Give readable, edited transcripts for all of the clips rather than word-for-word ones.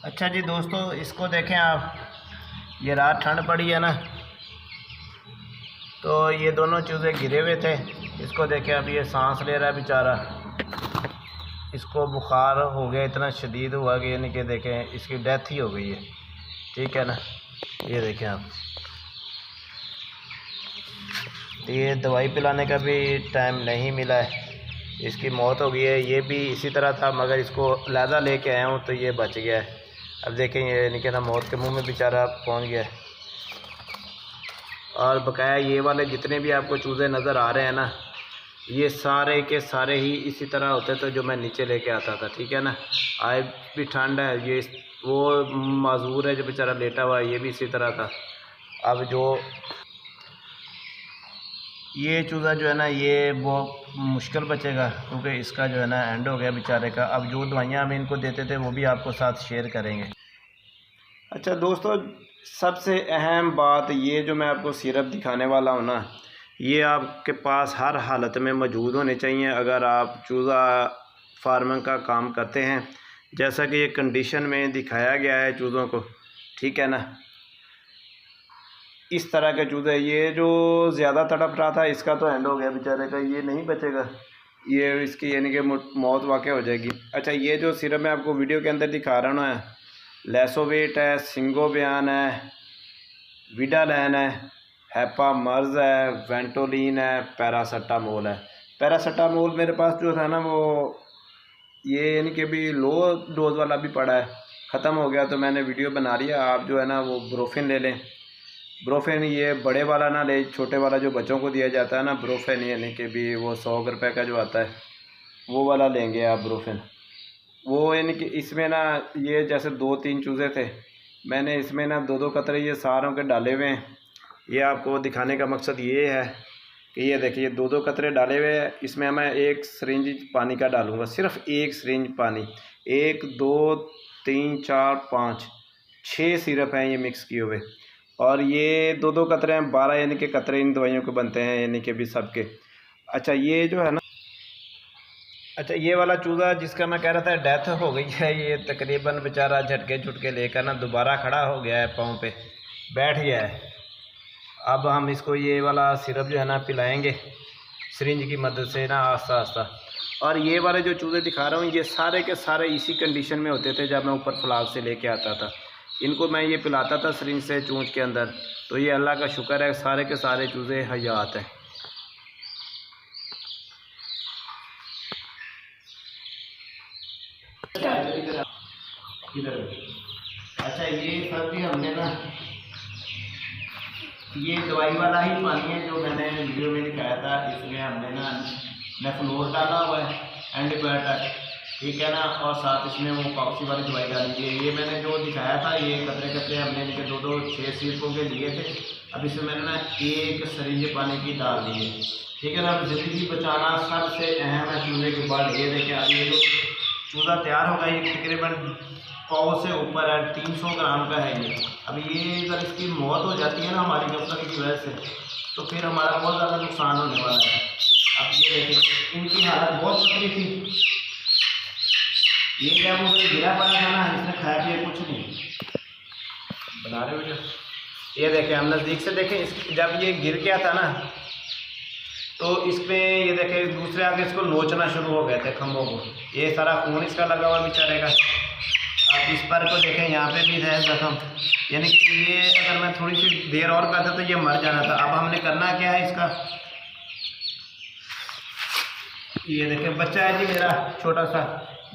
अच्छा जी दोस्तों, इसको देखें आप, ये रात ठंड पड़ी है ना, तो ये दोनों चूज़े गिरे हुए थे। इसको देखें अब ये सांस ले रहा है बेचारा, इसको बुखार हो गया, इतना शदीद हुआ कि यानी कि देखें इसकी डेथ ही हो गई है। ठीक है ना, ये देखें आप, ये दवाई पिलाने का भी टाइम नहीं मिला है, इसकी मौत हो गई है। ये भी इसी तरह था, मगर इसको लादा लेके आया हूँ तो ये बच गया है। अब देखें ये यानी कि ना मौत के मुंह में बेचारा पहुँच गया है। और बकाया ये वाले जितने भी आपको चूज़े नज़र आ रहे हैं ना, ये सारे के सारे ही इसी तरह होते थे जो मैं नीचे लेके आता था। ठीक है ना, आज भी ठंड है, ये वो माजूर है जो बेचारा लेटा हुआ है, ये भी इसी तरह था। अब जो ये चूज़ा जो है ना, ये वो मुश्किल बचेगा, क्योंकि इसका जो है ना एंड हो गया बेचारे का। अब जो दवाइयाँ हम इनको देते थे वो भी आपको साथ शेयर करेंगे। अच्छा दोस्तों, सबसे अहम बात, ये जो मैं आपको सिरप दिखाने वाला हूँ ना, ये आपके पास हर हालत में मौजूद होने चाहिए अगर आप चूज़ा फार्मिंग का काम करते हैं, जैसा कि ये कंडीशन में दिखाया गया है चूज़ों को। ठीक है ना, इस तरह के चूज़े, ये जो ज़्यादा तड़प रहा था इसका तो एंड हो गया बेचारे का, ये नहीं बचेगा, ये इसकी यानी कि मौत वाक़ई हो जाएगी। अच्छा, ये जो सिरप मैं आपको वीडियो के अंदर दिखा रहा हूँ ना, लेसोवेट है, सिंगोबियान है, विडालैन है, हैपा मर्ज है, वेंटोलिन है, पैरासीटामोल है। पैरासीटामोल मेरे पास जो था ना वो ये यानी कि भी लो डोज वाला भी पड़ा है, ख़त्म हो गया तो मैंने वीडियो बना लिया। आप जो है ना वो ब्रोफिन ले लें। ब्रोफिन ये बड़े वाला ना ले, छोटे वाला जो बच्चों को दिया जाता है ना ब्रोफिन, यानी कि भी वो 100 रुपये का जो आता है वो वाला लेंगे आप ब्रोफिन। वो यानी कि इसमें ना ये जैसे 2-3 चूज़े थे, मैंने इसमें ना 2-2 कतरे ये सारों के डाले हुए हैं। ये आपको दिखाने का मकसद ये है कि ये देखिए 2-2 कतरे डाले हुए हैं। इसमें मैं 1 सिरिंज पानी का डालूँगा, सिर्फ 1 सिरिंज पानी। 1 2 3 4 5 6 सिरप हैं ये मिक्स किए हुए, और ये 2-2 कतरे हैं, 12 यानी कि कतरे इन दवाइयों के बनते हैं, यानी कि भी सबके। अच्छा, ये जो है ना, अच्छा ये वाला चूज़ा जिसका मैं कह रहा था डेथ हो गई है, ये तकरीबन बेचारा झटके झुटके लेकर ना दोबारा खड़ा हो गया है, पाँव पे बैठ गया है। अब हम इसको ये वाला सिरप जो है ना पिलाएंगे सिरिंज की मदद से ना, आस्ता आस्ता। और ये वाले जो चूज़े दिखा रहा हूँ ये सारे के सारे इसी कंडीशन में होते थे जब मैं ऊपर फ्लाग से लेके आता था। इनको मैं ये पिलाता था सिरिंज से चूँच के अंदर, तो ये अल्लाह का शुक्र है सारे के सारे चूज़े हयात हैं। अच्छा, ये सब भी हमने ना ये दवाई वाला ही पानी है जो मैंने वीडियो में दिखाया था, इसमें हमने ना नेफ्लोर डाला हुआ है, एंटीबायोटिक। ठीक है ना, और साथ इसमें वो पॉक्सी वाली दवाई डाली है। ये मैंने जो दिखाया था ये कतरे कतरे हमने इनके 2-2 6 सिरपों के लिए थे। अब इसमें मैंने ना 1 सिरिंज पानी की डाल दी है। ठीक है ना, अब ज़िंदगी बचाना सबसे अहम है चूज़े के बाद। ये देखिए ये जो चूज़ा तैयार होगा ये तकरीबन 100 से ऊपर है, 300 ग्राम का है ये। अब ये अगर इसकी मौत हो जाती है ना हमारी गफलत की वजह से, तो फिर हमारा बहुत ज़्यादा नुकसान होने वाला है। अब ये देखिए इनकी हालत बहुत पतली थी, ये क्या मुझे गिरा पड़ा था ना, इसने खाया पिया कुछ नहीं। बना रहे वीडियो, ये देखें हम नज़दीक से देखें, जब ये गिर गया था ना तो इसमें ये देखें दूसरे आगे इसको नोचना शुरू हो गए थे खम्भों को, ये सारा खून इसका लगा हुआ बेचारे का। अब इस पर को देखें यहाँ पे भी है जख्म, यानी कि ये अगर मैं थोड़ी सी देर और करता तो ये मर जाना था। अब हमने करना क्या है इसका, ये देखें बच्चा है जी मेरा छोटा सा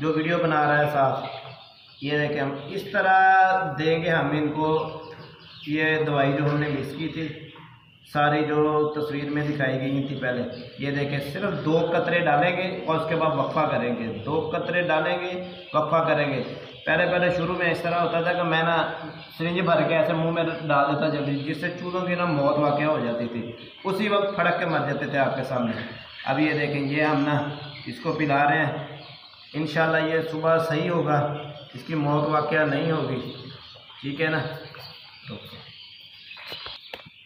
जो वीडियो बना रहा है साथ। ये देखें हम इस तरह देंगे हम इनको ये दवाई जो हमने मिक्स की थी, सारी जो तस्वीर में दिखाई गई थी पहले। ये देखें सिर्फ 2 कतरे डालेंगे और उसके बाद वक्फा करेंगे, 2 कतरे डालेंगे वक्फा करेंगे। पहले शुरू में इस तरह होता था कि मैं ना सिरिंज भर के ऐसे मुंह में डाल देता जल्दी, जिससे चूज़ों की ना मौत वाक़ई हो जाती थी, उसी वक्त फड़क के मर जाते थे आपके सामने। अब ये देखें ये हम ना इसको पिला रहे हैं, इंशाल्लाह ये सुबह सही होगा, इसकी मौत वाक़ई नहीं होगी। ठीक है ना,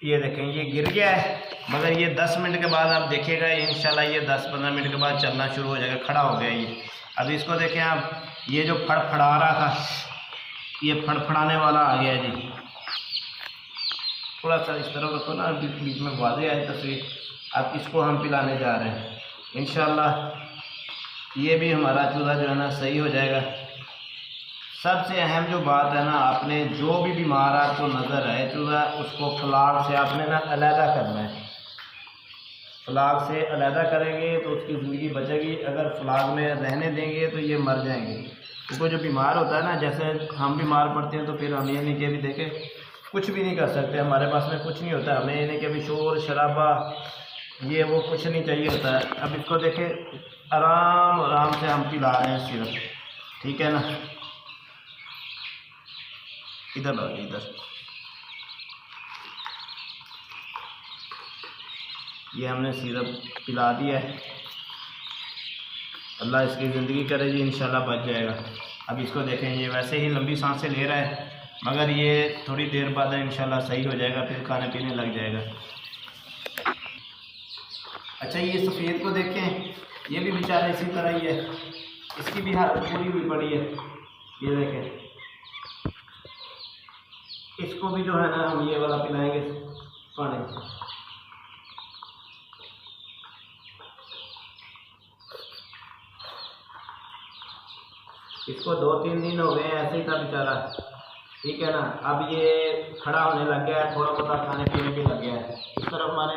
ये देखें ये गिर गया है, मगर ये 10 मिनट के बाद आप देखिएगा इंशाल्लाह ये 10-15 मिनट के बाद चलना शुरू हो जाएगा, खड़ा हो गया ये। अभी इसको देखें आप, ये जो फड़फड़ा रहा था ये फड़फड़ाने वाला आ गया है जी। थोड़ा सा इस तरफ रखो ना, बीच में वाज़ेह आए तस्वीर। अब इसको हम पिलाने जा रहे हैं इंशाल्लाह। ये भी हमारा चूज़ा जो है ना सही हो जाएगा। सबसे अहम जो बात है ना, आपने जो भी बीमार आपको नज़र आए चूज़ा, उसको फ्लाग से आपने ना अलहदा करना है। फ्लाग से अलहदा करेंगे तो उसकी ज़िंदगी बचेगी। अगर फ्लाग में रहने देंगे तो ये मर जाएंगे। क्योंकि जो बीमार होता है ना, जैसे हम बीमार पड़ते हैं तो फिर हम ये नहीं कि भी देखें कुछ भी नहीं कर सकते, हमारे पास में कुछ नहीं होता। हमें ये नहीं कि भी शोर शराबा ये वो कुछ नहीं चाहिए होता है। अब इसको देखें, आराम आराम से हम पिला रहे हैं सिरप, ठीक है ना। इधर लो, इधर ये हमने सिरप पिला दिया है। अल्लाह इसकी ज़िंदगी करे जी, इंशाल्लाह बच जाएगा। अब इसको देखें, ये वैसे ही लंबी सांसें ले रहा है, मगर ये थोड़ी देर बाद इंशाल्लाह सही हो जाएगा, फिर खाने पीने लग जाएगा। अच्छा, ये सफ़ेद को देखें, ये भी बेचारा इसी तरह ही है, इसकी भी हालत पूरी हुई पड़ी है। ये देखें, इसको भी जो है ना हम ये वाला पिलाएंगे पानी। इसको 2-3 दिन हो गए ऐसे ही था बेचारा, ठीक है ना। अब ये खड़ा होने लग गया है, थोड़ा बहुत खाने पीने भी लग गया है। इस तरफ हमारे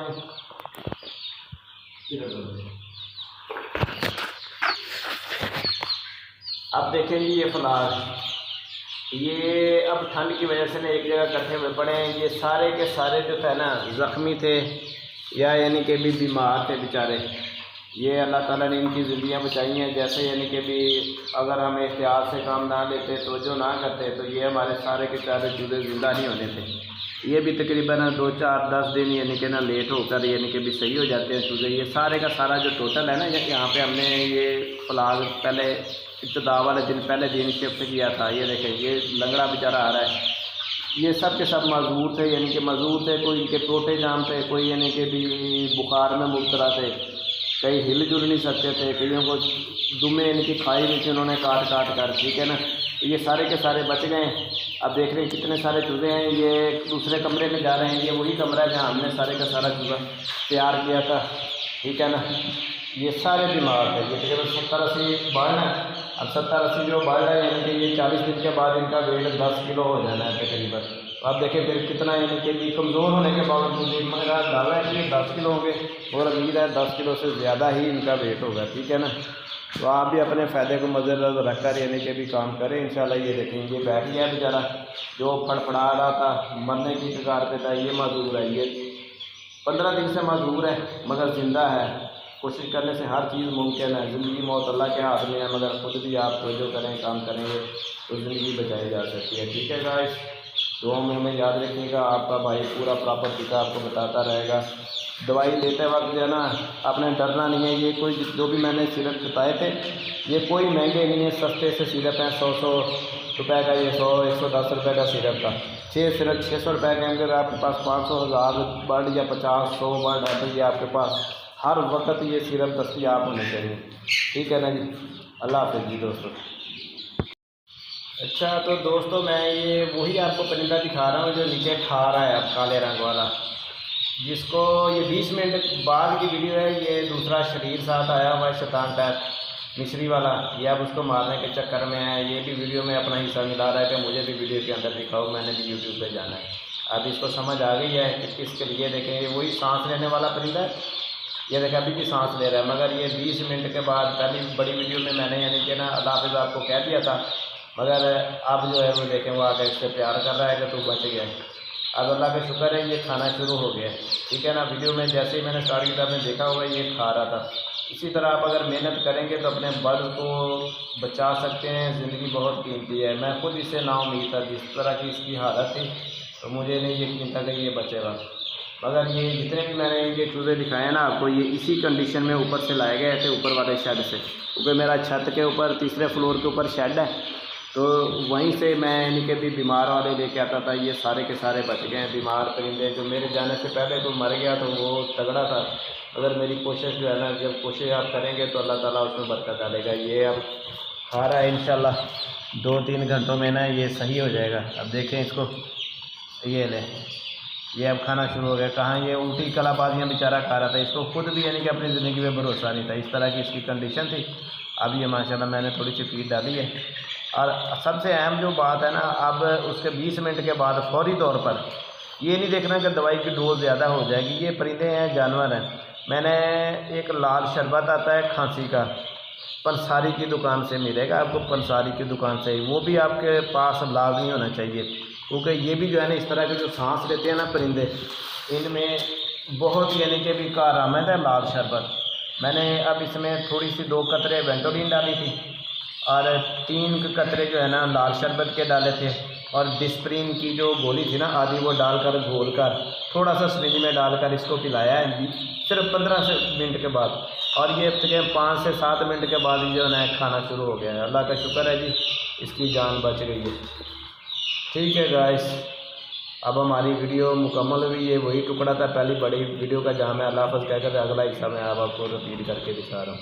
अब देखेंगे ये फ्लाग, ये अब ठंड की वजह से ना एक जगह इकट्ठे हुए पड़े हैं। ये सारे के सारे जो थे ना ज़ख्मी थे या यानी कि भी बीमार थे बेचारे। ये अल्लाह ताला ने इनकी ज़िंदगियाँ बचाई हैं। जैसे यानी कि भी अगर हम एहतियात से काम ना लेते, तवज्जो ना करते, तो ये हमारे सारे के सारे चूज़े ज़िंदा नहीं होने थे। ये भी तकरीबन 2-4-10 दिन यानी कि ना लेट होकर यानी कि भी सही हो जाते हैं चूज़े। ये सारे का सारा जो टोटल है ना, यहाँ पे हमने ये फ्लाग पहले इब्तिदा वाले दिन पहले दिन शिफ्ट किया था। ये देखें, ये लंगड़ा बेचारा आ रहा है। ये सब के सब मजदूर थे, यानी कि मजदूर थे। कोई इनके टोटे जाम थे, कोई यानी कि भी बुखार में मुब्तला थे, कई हिल जुल नहीं सकते थे, कईयों को दुमे यानी कि खाई नहीं थी उन्होंने काट काट कर, ठीक है ना। ये सारे के सारे बच गए। अब देख रहे हैं कितने सारे चूज़े हैं। ये दूसरे कमरे में जा रहे हैं। ये वही कमरा है जहाँ हमने सारे का सारा चूज़ा तैयार किया था, ठीक है ना। ये सारे बीमार थे। ये तकरीबन 70-80 बढ़ है। अब 70-80 जो बढ़ रहा है, यानी कि ये 40 दिन के बाद इनका वेट 10 किलो हो जाना है तकरीबन। तो आप देखें फिर कितना, यानी कि कमज़ोर होने के बावजूद मेरा दावा है कि 10 किलो होंगे और उम्मीद है 10 किलो से ज़्यादा ही इनका वेट होगा, ठीक है ना। तो आप भी अपने फ़ायदे को मद्देनज़र रख कर यानी कि भी काम करें इंशाल्लाह। ये देखें, ये बैठ गया बेचारा जो फड़फड़ा रहा था, मरने की कगार पे था। ये मजदूर है, ये 15 दिन से मजदूर है मगर ज़िंदा है। कोशिश करने से हर चीज़ मुमकिन है। ज़िंदगी मौत अल्लाह के हाथ में है, मगर खुद भी आप जो करें काम करेंगे तो ज़िंदगी बचाई जा सकती है, ठीक है गाइस। दुआ में हमें याद रखिएगा। आपका भाई पूरा प्रॉपर तरीका आपको बताता रहेगा। दवाई लेते वक्त जो है ना, आपने डरना नहीं है। ये कोई जो भी मैंने सिरप बताए थे, ये कोई महंगे नहीं है, सस्ते से सिरप हैं। 100 रुपये का, ये 100-110 रुपये का सिरप था। 6 सिरप 600 रुपये के। अगर आपके पास 500-1000 बर्ड या 50-100 बर्ड है तो ये आपके पास हर वक्त ये सिरप दस्तियाब होने चाहिए, ठीक है ना जी। अल्लाह हाफ़िज़ जी दोस्तों। अच्छा तो दोस्तों, मैं ये वही आपको परिंदा दिखा रहा हूँ जो नीचे खा रहा है अब, काले रंग वाला, जिसको ये 20 मिनट बाद की वीडियो है। ये दूसरा शरीर साथ आया हुआ है, शैतान टाइप मिस्री वाला। ये अब उसको मारने के चक्कर में है। ये भी वीडियो में अपना हिस्सा मिला रहा है कि मुझे भी वीडियो के अंदर दिखाओ, मैंने भी यूट्यूब पे जाना है। अब इसको समझ आ गई है कि किसके लिए। देखें, ये वही सांस लेने वाला परिंदा है। ये देखें, अभी भी सांस ले रहा है, मगर ये 20 मिनट के बाद, पहली बड़ी वीडियो में मैंने यानी कि ना अल्लाह हाफ़िज़ आपको कह दिया था, मगर अब जो है वो देखें वो आकर इससे प्यार कर रहा है कि तू बच गया। अब अल्लाह का शुक्र है, ये खाना शुरू हो गया, ठीक है ना। वीडियो में जैसे ही मैंने स्टार्ट किया, आपने देखा होगा ये खा रहा था। इसी तरह आप अगर मेहनत करेंगे तो अपने बर्ड को बचा सकते हैं। ज़िंदगी बहुत कीमती है। मैं खुद इससे नाउम्मीद था, जिस तरह की इसकी हालत थी, तो मुझे नहीं यकीन था कि ये बचेगा। मगर ये जितने भी मैंने इनके चूज़े दिखाए हैं ना आपको, ये इसी कंडीशन में ऊपर से लाए गए थे, ऊपर वाले शेड से। क्योंकि मेरा छत के ऊपर 3रे फ्लोर के ऊपर शेड है, तो वहीं से मैं इनके भी बीमार वाले लेके आता था। ये सारे के सारे बच गए हैं बीमार परिंदे। जो मेरे जाने से पहले तो मर गया, तो वो तगड़ा था। अगर मेरी कोशिश जो है ना, जब कोशिश आप करेंगे तो अल्लाह ताला उसमें बरकत डालेगा। ये अब खा रहा है इंशाल्लाह। 2-3 घंटों में ना ये सही हो जाएगा। अब देखें इसको, ये ले, ये अब खाना शुरू हो गया। कहाँ ये उल्टी कलाबाजियाँ बेचारा खा रहा था, इसको खुद भी यानी कि अपनी ज़िंदगी में भरोसा नहीं था, इस तरह की इसकी कंडीशन थी। अब ये माशाल्लाह मैंने थोड़ी सी फीड डाली है। और सबसे अहम जो बात है ना, अब उसके 20 मिनट के बाद फौरी तौर पर ये नहीं देखना कि दवाई की डोज ज़्यादा हो जाएगी। ये परिंदे हैं, जानवर हैं। मैंने एक लाल शरबत आता है खांसी का, पंसारी की दुकान से मिलेगा आपको, पंसारी की दुकान से, वो भी आपके पास लाजमी होना चाहिए, क्योंकि ये भी जो है ना इस तरह के जो सांस लेते हैं ना परिंदे, इनमें बहुत यानी कि भी कारआमद है लाल शरबत। मैंने अब इसमें थोड़ी सी 2 कतरे वेंटोलिन डाली थी और 3 कतरे जो है ना लाल शरबत के डाले थे, और डिस्प्रिन की जो गोली थी ना आधी, वो डालकर घोल कर थोड़ा सा सिरिंज में डालकर इसको पिलाया है सिर्फ 15 मिनट के बाद। और ये 5 से 7 मिनट के बाद ही जो है ना खाना शुरू हो गया है। अल्लाह का शुक्र है जी, इसकी जान बच गई है। ठीक है गाइस, अब हमारी वीडियो मुकम्मल हुई है। वही टुकड़ा था पहली बड़ी वीडियो का, जहाँ मैं अल्लाह हाफ़िज़ कहकर अगला हिस्सा मैं अब आपको रिपीट करके दिखा रहा हूँ।